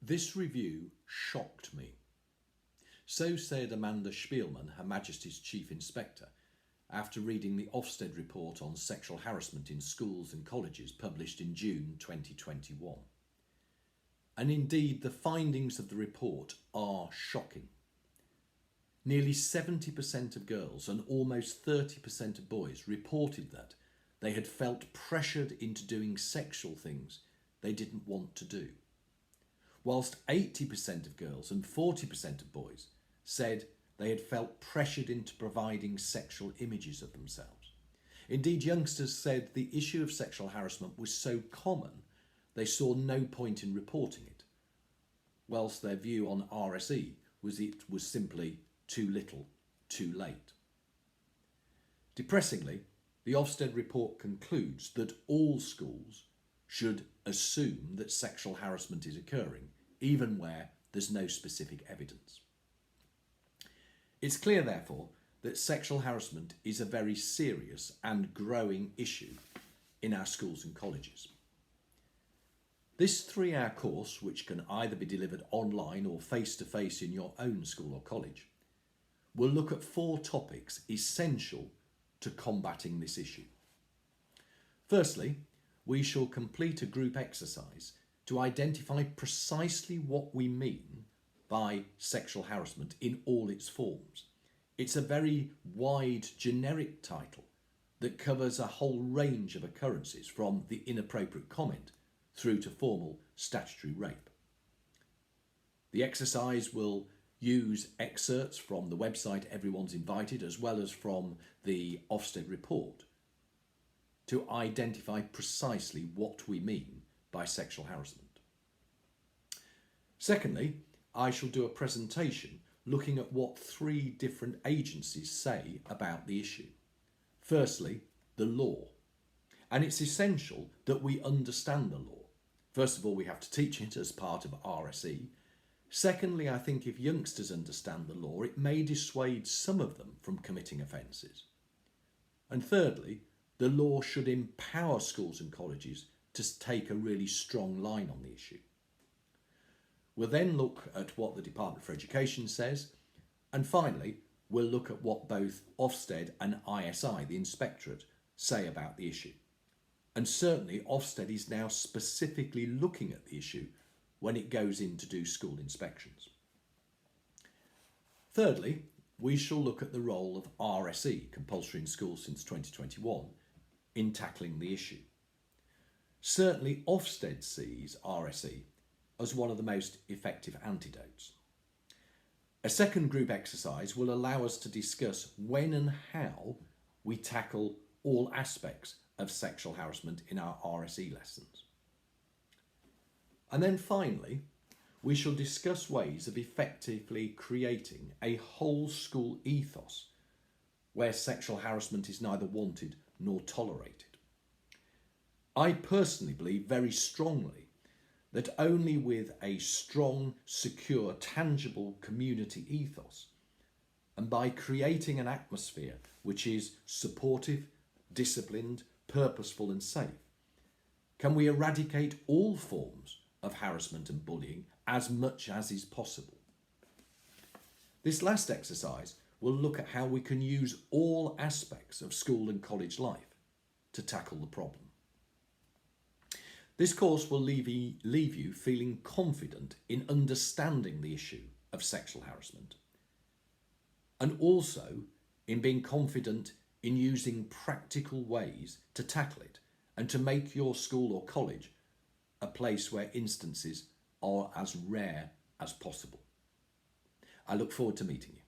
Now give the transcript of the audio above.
This review shocked me. So said Amanda Spielman, Her Majesty's Chief Inspector, after reading the Ofsted report on sexual harassment in schools and colleges published in June 2021. And indeed, the findings of the report are shocking. Nearly 70% of girls and almost 30% of boys reported that they had felt pressured into doing sexual things they didn't want to do, whilst 80% of girls and 40% of boys said they had felt pressured into providing sexual images of themselves. Indeed, youngsters said the issue of sexual harassment was so common they saw no point in reporting it, whilst their view on RSE was it was simply too little, too late. Depressingly, the Ofsted report concludes that all schools should assume that sexual harassment is occurring, even where there's no specific evidence. It's clear, therefore, that sexual harassment is a very serious and growing issue in our schools and colleges. This 3-hour course, which can either be delivered online or face-to-face in your own school or college, will look at 4 topics essential to combating this issue. Firstly, we shall complete a group exercise to identify precisely what we mean by sexual harassment in all its forms. It's a very wide, generic title that covers a whole range of occurrences, from the inappropriate comment through to formal statutory rape. The exercise will use excerpts from the website Everyone's Invited, as well as from the Ofsted report, to identify precisely what we mean by sexual harassment. Secondly, I shall do a presentation looking at what 3 different agencies say about the issue. Firstly, the law. And it's essential that we understand the law. First of all, we have to teach it as part of RSE. Secondly, I think if youngsters understand the law, it may dissuade some of them from committing offences. And thirdly, the law should empower schools and colleges to take a really strong line on the issue. We'll then look at what the Department for Education says, and finally we'll look at what both Ofsted and ISI, the Inspectorate, say about the issue. And certainly Ofsted is now specifically looking at the issue when it goes in to do school inspections. Thirdly, we shall look at the role of RSE, compulsory in schools since 2021, in tackling the issue. Certainly Ofsted sees RSE as one of the most effective antidotes. A second group exercise will allow us to discuss when and how we tackle all aspects of sexual harassment in our RSE lessons. And then finally, we shall discuss ways of effectively creating a whole school ethos where sexual harassment is neither wanted nor tolerated. I personally believe very strongly that only with a strong, secure, tangible community ethos, and by creating an atmosphere which is supportive, disciplined, purposeful and safe, can we eradicate all forms of harassment and bullying as much as is possible. This last exercise will look at how we can use all aspects of school and college life to tackle the problem. This course will leave you feeling confident in understanding the issue of sexual harassment, and also in being confident in using practical ways to tackle it and to make your school or college a place where instances are as rare as possible. I look forward to meeting you.